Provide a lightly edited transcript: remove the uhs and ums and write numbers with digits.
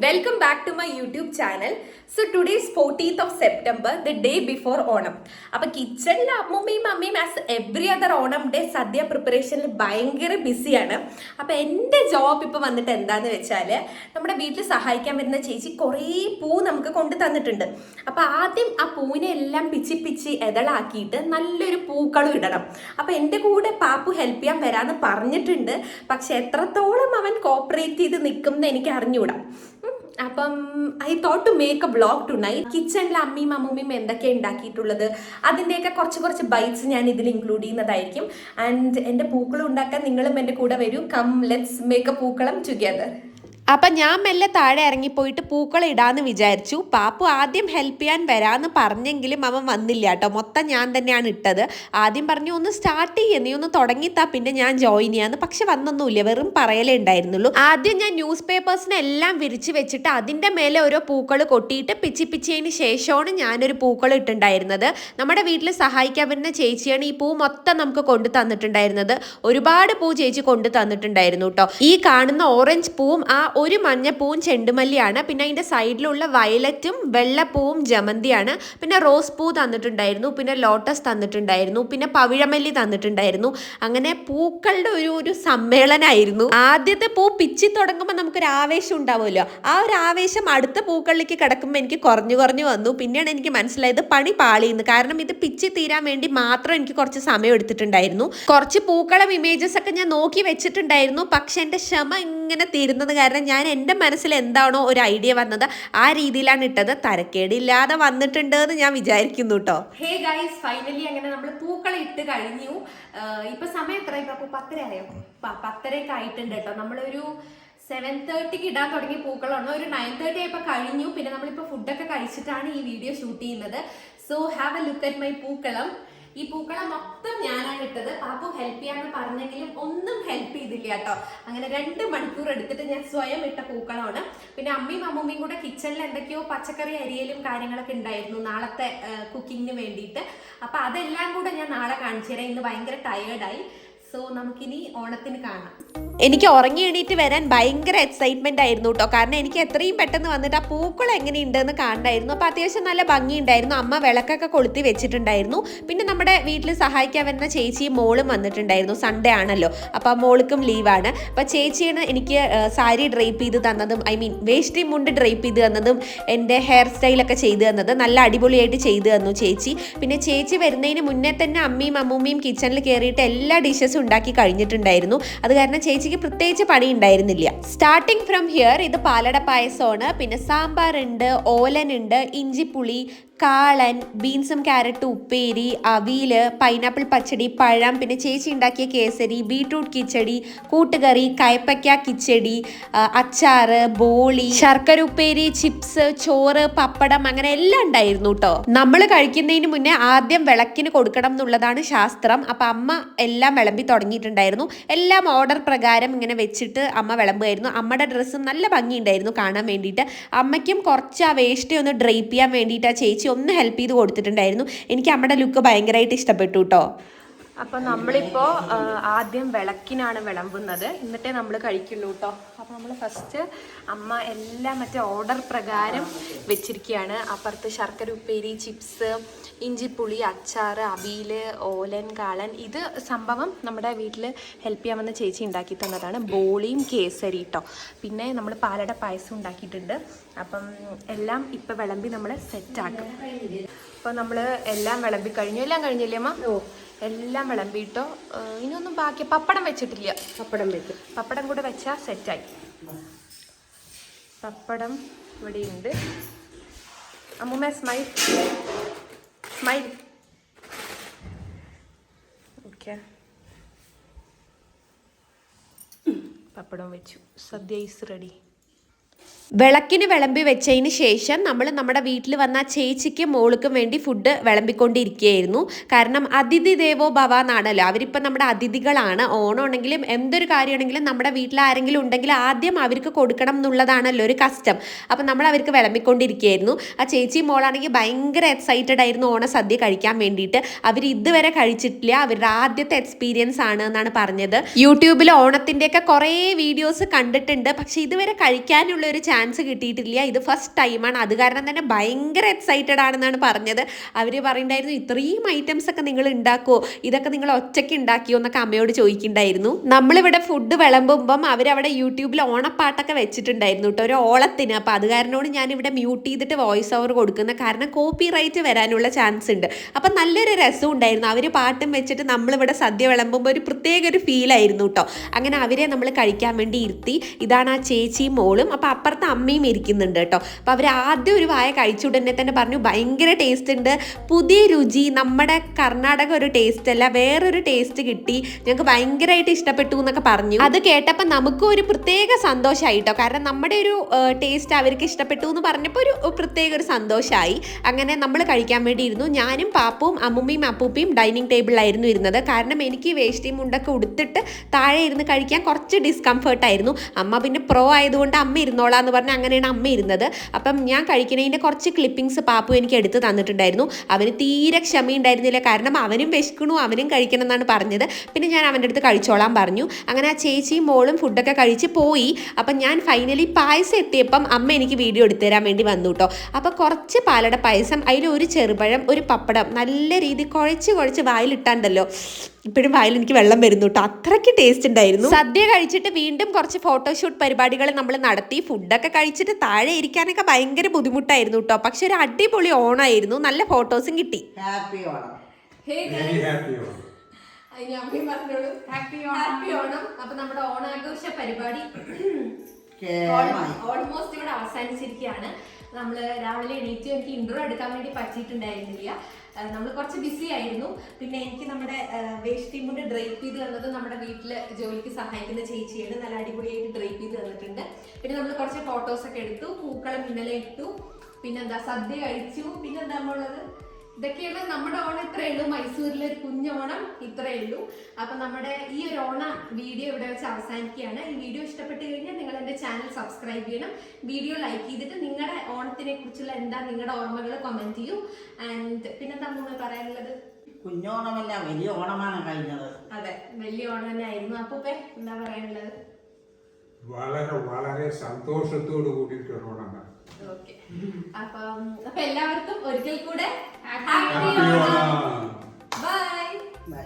welcome back to my YouTube channel. So today is 14th of September, the day before Onam. അപ്പോൾ കിച്ചണിൽ അമ്മൂമ്മയും അമ്മയും as every other Onam day sadya പ്രിപ്പറേഷനിൽ ഭയങ്കര ബിസിയാണ്. അപ്പോൾ എൻ്റെ ജോബ് ഇപ്പോൾ വന്നിട്ട് എന്താണെന്ന് വെച്ചാൽ നമ്മുടെ വീട്ടിൽ സഹായിക്കാൻ വരുന്ന ചേച്ചി കുറേ പൂ നമുക്ക് കൊണ്ട് തന്നിട്ടുണ്ട്. അപ്പോൾ ആദ്യം ആ പൂവിനെ എല്ലാം പിച്ചി ഇതളാക്കിയിട്ട് നല്ലൊരു പൂക്കളും ഇടണം. അപ്പോൾ എൻ്റെ കൂടെ പാപ്പു ഹെൽപ്പ് ചെയ്യാൻ വരാമെന്ന് പറഞ്ഞിട്ടുണ്ട്. പക്ഷെ എത്രത്തോളം അവൻ കോപ്പറേറ്റ് ചെയ്ത് നിൽക്കും എന്ന് എനിക്ക് അറിഞ്ഞുകൂടാ. അപ്പം I thought to make a vlog tonight. കിച്ചണിൽ അമ്മയും അമ്മൂമ്മയും എന്തൊക്കെയാണ് ഉണ്ടാക്കിയിട്ടുള്ളത് അതിൻ്റെയൊക്കെ കുറച്ച് ബൈറ്റ്സ് ഞാൻ ഇതിൽ ഇൻക്ലൂഡ് ചെയ്യുന്നതായിരിക്കും. ആൻഡ് എൻ്റെ പൂക്കളം ഉണ്ടാക്കാൻ നിങ്ങളും എൻ്റെ കൂടെ വരൂ. കം ലെറ്റ്സ് മേക്ക് എ പൂക്കളം ടുഗെദർ. അപ്പം ഞാൻ മെല്ലെ താഴെ ഇറങ്ങിപ്പോയിട്ട് പൂക്കളം ഇടാന്ന് വിചാരിച്ചു. പാപ്പു ആദ്യം ഹെൽപ്പ് ചെയ്യാൻ വരാമെന്ന് പറഞ്ഞെങ്കിലും അവൻ വന്നില്ല കേട്ടോ. മൊത്തം ഞാൻ തന്നെയാണ് ഇട്ടത്. ആദ്യം പറഞ്ഞു ഒന്ന് സ്റ്റാർട്ട് ചെയ്യേ, നീ ഒന്ന് തുടങ്ങിത്താ, പിന്നെ ഞാൻ ജോയിൻ ചെയ്യാന്ന്. പക്ഷെ വന്നൊന്നുമില്ല, വെറും പറയലേ ഉണ്ടായിരുന്നുള്ളൂ. ആദ്യം ഞാൻ ന്യൂസ് പേപ്പേഴ്സിനെല്ലാം വിരിച്ച് വെച്ചിട്ട് അതിൻ്റെ മേലെ ഓരോ പൂക്കൾ കൊട്ടിയിട്ട് പിച്ചിയതിന് ശേഷമാണ് ഞാനൊരു പൂക്കളം ഇട്ടുണ്ടായിരുന്നത്. നമ്മുടെ വീട്ടിൽ സഹായിക്കാൻ വരുന്ന ചേച്ചിയാണ് ഈ പൂ മൊത്തം നമുക്ക് കൊണ്ടു തന്നിട്ടുണ്ടായിരുന്നത്. ഒരുപാട് പൂ ചേച്ചി കൊണ്ടു തന്നിട്ടുണ്ടായിരുന്നു കേട്ടോ. ഈ കാണുന്ന ഓറഞ്ച് പൂവും ആ ഒരു മഞ്ഞപ്പൂവും ചെണ്ടുമല്ലിയാണ്. പിന്നെ അതിൻ്റെ സൈഡിലുള്ള വയലറ്റും വെള്ളപ്പൂവും ജമന്തിയാണ്. പിന്നെ റോസ് പൂ തന്നിട്ടുണ്ടായിരുന്നു, പിന്നെ ലോട്ടസ് തന്നിട്ടുണ്ടായിരുന്നു, പിന്നെ പവിഴമല്ലി തന്നിട്ടുണ്ടായിരുന്നു. അങ്ങനെ പൂക്കളുടെ ഒരു സമ്മേളനമായിരുന്നു. ആദ്യത്തെ പൂ പിച്ചി തുടങ്ങുമ്പോൾ നമുക്കൊരു ആവേശം ഉണ്ടാവുമല്ലോ. ആ ഒരു ആവേശം അടുത്ത പൂക്കളിലേക്ക് കിടക്കുമ്പോൾ എനിക്ക് കുറഞ്ഞു വന്നു. പിന്നെയാണ് എനിക്ക് മനസ്സിലായത് പണി പാളിയെന്ന്. കാരണം ഇത് പിച്ചി തീരാൻ വേണ്ടി മാത്രം എനിക്ക് കുറച്ച് സമയം എടുത്തിട്ടുണ്ടായിരുന്നു. കുറച്ച് പൂക്കളം ഇമേജസ് ഒക്കെ ഞാൻ നോക്കി വെച്ചിട്ടുണ്ടായിരുന്നു. പക്ഷെ എൻ്റെ ക്ഷമ ഇങ്ങനെ തീരുന്നത് കാരണം ഞാൻ എൻ്റെ മനസ്സിൽ എന്താണോ ഒരു ഐഡിയ വന്നത് ആ രീതിയിലാണ് ഇട്ടത്. തരക്കേടില്ലാതെ വന്നിട്ടുണ്ട് എന്ന് ഞാൻ വിചാരിക്കുന്നു കേട്ടോ. ഹേ ഗൈസ്, ഫൈനലി അങ്ങനെ നമ്മൾ പൂക്കളം ഇട്ട് കഴിഞ്ഞു. ഇപ്പൊ സമയം എത്ര? ഇപ്പൊ 10:30 ആയോ? 10:30 ആയിട്ടുണ്ട് കേട്ടോ. നമ്മളൊരു 7:30 ഇടാൻ തുടങ്ങിയ പൂക്കളാണ്. ഒരു 9:30 ആയപ്പോൾ കഴിഞ്ഞു. പിന്നെ നമ്മളിപ്പോൾ ഫുഡൊക്കെ കഴിച്ചിട്ടാണ് ഈ വീഡിയോ ഷൂട്ട് ചെയ്യുന്നത്. So have A look at my പൂക്കളം. ഈ പൂക്കളം മൊത്തം ഞാനാണ് ഇട്ടത്. പാപ്പു ഹെൽപ്പ് ചെയ്യാന്ന് പറഞ്ഞെങ്കിലും ഒന്നും ഹെൽപ്പ് ചെയ്തില്ല കേട്ടോ. അങ്ങനെ 2 മണിക്കൂർ എടുത്തിട്ട് ഞാൻ സ്വയം ഇട്ട പൂക്കളമാണ്. പിന്നെ അമ്മയും അമ്മൂമ്മയും കൂടെ കിച്ചണിൽ എന്തൊക്കെയോ പച്ചക്കറി അരിയലും കാര്യങ്ങളൊക്കെ ഉണ്ടായിരുന്നു നാളത്തെ കുക്കിങ്ങിന് വേണ്ടിയിട്ട്. അപ്പൊ അതെല്ലാം കൂടെ ഞാൻ നാളെ കാണിച്ചു തരാം. ഇന്ന് ഭയങ്കര ടയേർഡായി. സോ നമുക്കിനി ഓണത്തിന് കാണാം. എനിക്ക് ഉറങ്ങി എണീറ്റ് വരാൻ ഭയങ്കര എക്സൈറ്റ്മെന്റ് ആയിരുന്നു കേട്ടോ. കാരണം എനിക്ക് എത്രയും പെട്ടെന്ന് വന്നിട്ട് ആ പൂക്കൾ എങ്ങനെയുണ്ടെന്ന് കാണണ്ടായിരുന്നു. അപ്പോൾ അത്യാവശ്യം നല്ല ഭംഗിയുണ്ടായിരുന്നു. അമ്മ വിളക്കൊക്കെ കൊളുത്തി വെച്ചിട്ടുണ്ടായിരുന്നു. പിന്നെ നമ്മുടെ വീട്ടിൽ സഹായിക്കാൻ വരുന്ന ചേച്ചിയും മോളും വന്നിട്ടുണ്ടായിരുന്നു. സൺഡേ ആണല്ലോ, അപ്പോൾ ആ മോൾക്കും ലീവാണ്. അപ്പോൾ ചേച്ചിയാണ് എനിക്ക് സാരി ഡ്രൈപ്പ് ചെയ്ത് തന്നതും, ഐ മീൻ വേഷ്ടി മുണ്ട് ഡ്രൈപ്പ് ചെയ്ത് തന്നതും, എൻ്റെ ഹെയർ സ്റ്റൈലൊക്കെ ചെയ്ത് തന്നത്. നല്ല അടിപൊളിയായിട്ട് ചെയ്തു തന്നു ചേച്ചി. പിന്നെ ചേച്ചി വരുന്നതിന് മുന്നേ തന്നെ അമ്മയും അമ്മൂമ്മയും കിച്ചണിൽ കയറിയിട്ട് എല്ലാ ഡിഷസും ഉണ്ടാക്കി കഴിഞ്ഞിട്ടുണ്ടായിരുന്നു. അത് കാരണം ചേച്ചിക്ക് പ്രത്യേകിച്ച് പണി ഉണ്ടായിരുന്നില്ല. സ്റ്റാർട്ടിങ് ഫ്രം ഹിയർ, ഇത് പാലട പായസമാണ്. പിന്നെ സാമ്പാർ ഉണ്ട്, ഓലൻ ഉണ്ട്, ഇഞ്ചിപ്പുളി, കാളൻ, ബീൻസും ക്യാരറ്റും ഉപ്പേരി, അവിയല്, പൈനാപ്പിൾ പച്ചടി, പഴം, പിന്നെ ചേച്ചി ഉണ്ടാക്കിയ കേസരി, ബീട്രൂട്ട് കിച്ചടി, കൂട്ടുകറി, കയപ്പയ്ക്ക കിച്ചടി, അച്ചാറ്, ബോളി, ശർക്കര ഉപ്പേരി, ചിപ്സ്, ചോറ്, പപ്പടം, അങ്ങനെ എല്ലാം ഉണ്ടായിരുന്നു കേട്ടോ. നമ്മൾ കഴിക്കുന്നതിന് മുന്നേ ആദ്യം വിളക്കിന് കൊടുക്കണം എന്നുള്ളതാണ് ശാസ്ത്രം. അപ്പം അമ്മ എല്ലാം വിളമ്പി തുടങ്ങിയിട്ടുണ്ടായിരുന്നു. എല്ലാം ഓർഡർ പ്രകാരം ഇങ്ങനെ വെച്ചിട്ട് അമ്മ വിളമ്പുമായിരുന്നു. അമ്മയുടെ ഡ്രസ്സും നല്ല ഭംഗിയുണ്ടായിരുന്നു കാണാൻ വേണ്ടിയിട്ട്. അമ്മയ്ക്കും കുറച്ച് ആ വേഷ്ടി ഒന്ന് ഡ്രൈപ്പ് ചെയ്യാൻ വേണ്ടിയിട്ട് ആ ചേച്ചി ഒന്ന് ഹെൽപ്പ് ചെയ്ത് കൊടുത്തിട്ടുണ്ടായിരുന്നു. എനിക്ക് അമ്മയുടെ ലുക്ക് ഭയങ്കരമായിട്ട് ഇഷ്ടപ്പെട്ടു കേട്ടോ. അപ്പം നമ്മളിപ്പോൾ ആദ്യം വിളക്കിനാണ് വിളമ്പുന്നത്, എന്നിട്ടേ നമ്മൾ കഴിക്കുള്ളൂ കേട്ടോ. അപ്പോൾ നമ്മൾ ഫസ്റ്റ് അമ്മ എല്ലാം മറ്റേ ഓർഡർ പ്രകാരം വെച്ചിരിക്കുകയാണ്. അപ്പുറത്ത് ശർക്കര ഉപ്പേരി, ചിപ്സ്, ഇഞ്ചിപ്പുളി, അച്ചാറ്, അവിയൽ, ഓലൻ, കാളൻ. ഇത് സംഭവം നമ്മുടെ വീട്ടിൽ ഹെൽപ്പ് ചെയ്യാൻ വന്ന ചേച്ചി ഉണ്ടാക്കി തന്നതാണ്. ബോളിയും കേസരി കേട്ടോ. പിന്നെ നമ്മൾ പാലട പായസം ഉണ്ടാക്കിയിട്ടുണ്ട്. അപ്പം എല്ലാം ഇപ്പം വിളമ്പി നമ്മൾ സെറ്റാക്കും. അപ്പോൾ നമ്മൾ എല്ലാം വിളമ്പി കഴിഞ്ഞു. എല്ലാം കഴിഞ്ഞില്ലേ അമ്മ? എല്ലാം വിളമ്പിയിട്ടോ. ഇനിയൊന്നും ബാക്കി പപ്പടം വെച്ചിട്ടില്ല. പപ്പടം കൂടെ വെച്ചാൽ സെറ്റായി. പപ്പടം ഇവിടെയുണ്ട്. അമ്മൂമ്മ സ്മൈൽ ഓക്കെ. പപ്പടം വെച്ചു. സദ്യ ഈസ് റെഡി. വിളക്കിന് വിളമ്പി വെച്ചതിന് ശേഷം നമ്മൾ നമ്മുടെ വീട്ടിൽ വന്ന ചേച്ചിക്കും മോൾക്കും വേണ്ടി ഫുഡ് വിളമ്പിക്കൊണ്ടിരിക്കുകയായിരുന്നു. കാരണം അതിഥി ദേവോ ഭവ എന്നാണല്ലോ, അവരിപ്പം നമ്മുടെ അതിഥികളാണ്. ഓണമാണെങ്കിലും എന്തൊരു കാര്യമാണെങ്കിലും നമ്മുടെ വീട്ടിൽ ആരെങ്കിലും ഉണ്ടെങ്കിൽ ആദ്യം അവർക്ക് കൊടുക്കണം എന്നുള്ളതാണല്ലോ ഒരു കസ്റ്റം. അപ്പം നമ്മൾ അവർക്ക് വിളമ്പിക്കൊണ്ടിരിക്കുകയായിരുന്നു. ആ ചേച്ചി മോളാണെങ്കിൽ ഭയങ്കര എക്സൈറ്റഡ് ആയിരുന്നു ഓണ സദ്യ കഴിക്കാൻ വേണ്ടിയിട്ട്. അവർ ഇതുവരെ കഴിച്ചിട്ടില്ല, അവരുടെ ആദ്യത്തെ എക്സ്പീരിയൻസ് ആണ് എന്നാണ് പറഞ്ഞത്. യൂട്യൂബിൽ ഓണത്തിൻ്റെയൊക്കെ കുറേ വീഡിയോസ് കണ്ടിട്ടുണ്ട്, പക്ഷെ ഇതുവരെ കഴിക്കാനുള്ള ഒരു ചാൻസ് കിട്ടിയിട്ടില്ല, ഇത് ഫസ്റ്റ് ടൈമാണ്. അത് കാരണം തന്നെ ഭയങ്കര എക്സൈറ്റഡ് ആണെന്നാണ് പറഞ്ഞത്. അവർ പറയുന്നുണ്ടായിരുന്നു ഇത്രയും ഐറ്റംസ് ഒക്കെ നിങ്ങൾ ഉണ്ടാക്കുമോ, ഇതൊക്കെ നിങ്ങൾ ഒറ്റയ്ക്ക് ഉണ്ടാക്കിയോ എന്നൊക്കെ അമ്മയോട് ചോദിക്കുന്നുണ്ടായിരുന്നു. നമ്മളിവിടെ ഫുഡ് വിളമ്പുമ്പം അവരവിടെ യൂട്യൂബിൽ ഓണപ്പാട്ടൊക്കെ വെച്ചിട്ടുണ്ടായിരുന്നു കേട്ടോ, ഒരു ഓളത്തിന്. അപ്പോൾ അത് കാരണമാണ് ഞാനിവിടെ മ്യൂട്ട് ചെയ്തിട്ട് വോയിസ് ഓവർ കൊടുക്കുന്നത്, കാരണം കോപ്പി റൈറ്റ് വരാനുള്ള ചാൻസ് ഉണ്ട്. അപ്പം നല്ലൊരു രസം ഉണ്ടായിരുന്നു. അവർ പാട്ടും വെച്ചിട്ട് നമ്മളിവിടെ സദ്യ വിളമ്പുമ്പോൾ ഒരു പ്രത്യേക ഒരു ഫീലായിരുന്നു കേട്ടോ. അങ്ങനെ അവരെ നമ്മൾ കഴിക്കാൻ വേണ്ടി ഇരുത്തി. ഇതാണ് ആ ചേച്ചിയും മോളും. അപ്പോൾ അപ്പുറത്ത് അമ്മയും ഇരിക്കുന്നുണ്ട് കേട്ടോ. അപ്പോൾ അവർ ആദ്യം ഒരു വായ കഴിച്ചുടനെ തന്നെ പറഞ്ഞു ഭയങ്കര ടേസ്റ്റ് ഉണ്ട്, പുതിയ രുചി, നമ്മുടെ കർണാടക ഒരു ടേസ്റ്റ് അല്ല, വേറൊരു ടേസ്റ്റ് കിട്ടി, ഞങ്ങൾക്ക് ഭയങ്കരമായിട്ട് ഇഷ്ടപ്പെട്ടു എന്നൊക്കെ പറഞ്ഞു. അത് കേട്ടപ്പോൾ നമുക്കും ഒരു പ്രത്യേക സന്തോഷമായി കേട്ടോ, കാരണം നമ്മുടെ ഒരു ടേസ്റ്റ് അവർക്ക് ഇഷ്ടപ്പെട്ടു എന്ന് പറഞ്ഞപ്പോൾ ഒരു പ്രത്യേക ഒരു സന്തോഷമായി. അങ്ങനെ നമ്മൾ കഴിക്കാൻ വേണ്ടി ഇരുന്നു. ഞാനും പാപ്പും അമ്മുമ്മയും അപ്പൂപ്പയും ഡൈനിങ് ടേബിളിലായിരുന്നു ഇരുന്നത്. കാരണം എനിക്ക് വേഷ്ടി മുണ്ടൊക്കെ ഉടുത്തിട്ട് താഴെ ഇരുന്ന് കഴിക്കാൻ കുറച്ച് ഡിസ്കംഫേർട്ടായിരുന്നു. അമ്മ പിന്നെ പ്രോ ആയതുകൊണ്ട് അമ്മ ഇരുന്നോളാന്ന് പറഞ്ഞ് അങ്ങനെയാണ് അമ്മ ഇരുന്നത്. അപ്പം ഞാൻ കഴിക്കുന്നതിൻ്റെ കുറച്ച് ക്ലിപ്പിങ്സ് പാപ്പു എനിക്ക് എടുത്ത് തന്നിട്ടുണ്ടായിരുന്നു. അവന് തീരെ ക്ഷമയുണ്ടായിരുന്നില്ല, കാരണം അവനും വിശക്കണു, അവനും കഴിക്കണം എന്നാണ് പറഞ്ഞത്. പിന്നെ ഞാൻ അവൻ്റെ അടുത്ത് കഴിച്ചോളാൻ പറഞ്ഞു. അങ്ങനെ ആ ചേച്ചിയും മോളും ഫുഡൊക്കെ കഴിച്ച് പോയി. അപ്പം ഞാൻ ഫൈനലി പായസം എത്തിയപ്പം അമ്മ എനിക്ക് വീഡിയോ എടുത്തു തരാൻ വേണ്ടി വന്നു കേട്ടോ. അപ്പോൾ കുറച്ച് പാലട പായസം, അതിൽ ഒരു ചെറുപഴം, ഒരു പപ്പടം, നല്ല രീതിയിൽ കുഴച്ച് വായിലിട്ടാണ്ടല്ലോ, ഇപ്പോഴും വായിൽ എനിക്ക് വെള്ളം വരുന്നു കേട്ടോ, അത്രയ്ക്ക് ടേസ്റ്റ് ഉണ്ടായിരുന്നു. സദ്യ കഴിച്ചിട്ട് വീണ്ടും കുറച്ച് ഫോട്ടോഷൂട്ട് പരിപാടികൾ നമ്മൾ നടത്തി. ഫുഡൊക്കെ കഴിച്ചിട്ട് താഴെ ഇരിക്കാനൊക്കെ ഭയങ്കര ബുദ്ധിമുട്ടായിരുന്നു കേട്ടോ, പക്ഷെ ഒരു അടിപൊളി ഓണായിരുന്നു, നല്ല ഫോട്ടോസും കിട്ടി. ഹാപ്പി ഓണം. ഹാപ്പി ഓണം. അപ്പൊ നമ്മുടെ ഓണാഘോഷ പരിപാടി ഓൾമോസ്റ്റ് ഇവിടെ അവസാനിച്ചിരിക്കുകയാണ്. നമ്മൾ രാവിലെ എണീറ്റ് എനിക്ക് ഇൻട്രോ എടുക്കാൻ വേണ്ടി പറ്റിയിട്ടുണ്ടായിരുന്നില്ല, നമ്മൾ കുറച്ച് ബിസി ആയിരുന്നു. പിന്നെ എനിക്ക് നമ്മുടെ വേഷ്ടി മുണ്ട് ഡ്രൈപ്പ് ചെയ്ത് തന്നത് നമ്മുടെ വീട്ടിൽ ജോലിക്ക് സഹായിക്കുന്ന ചേച്ചിയാണ്, നല്ല അടിപൊളിയായിട്ട് ഡ്രൈപ്പ് ചെയ്ത് തന്നിട്ടുണ്ട്. പിന്നെ നമ്മൾ കുറച്ച് ഫോട്ടോസൊക്കെ എടുത്തു, പൂക്കളം ഇന്നലെ ഇട്ടു, പിന്നെന്താ സദ്യ കഴിച്ചു, പിന്നെന്താ ഉള്ളത്, ഇതൊക്കെയാണ് നമ്മുടെ ഓണം. ഇത്രയേ ഉള്ളൂ, മൈസൂരിലെ ഒരു കുഞ്ഞോണം ഇത്രയേ ഉള്ളൂ. അപ്പൊ നമ്മുടെ ഈ ഒരു ഓണ വീഡിയോ ഇവിടെ വെച്ച് അവസാനിക്കുകയാണ്. ഈ വീഡിയോ ഇഷ്ടപ്പെട്ട് കഴിഞ്ഞാൽ നിങ്ങൾ എൻ്റെ ചാനൽ സബ്സ്ക്രൈബ് ചെയ്യണം, വീഡിയോ ലൈക്ക് ചെയ്തിട്ട് നിങ്ങളുടെ ഓണത്തിനെ കുറിച്ചുള്ള എന്താ നിങ്ങളുടെ ഓർമ്മകൾ കമന്റ് ചെയ്യൂ. ആൻഡ് പിന്നെന്താ നമ്മൾ പറയാനുള്ളത്, കുഞ്ഞോണമല്ല വലിയ ഓണമാണ് കഴിഞ്ഞത്. അതെ, വലിയ ഓണം തന്നെ ആയിരുന്നു. അപ്പൊ എന്താ പറയാനുള്ളത്? വളരെ വളരെ സന്തോഷത്തോട് കൂടിയിട്ടുള്ള ഓണമാണ്. ഓക്കെ, അപ്പൊ എല്ലാവർക്കും ഒരിക്കൽ കൂടെ ഹാപ്പി ഓണം. ബൈ. ബൈ.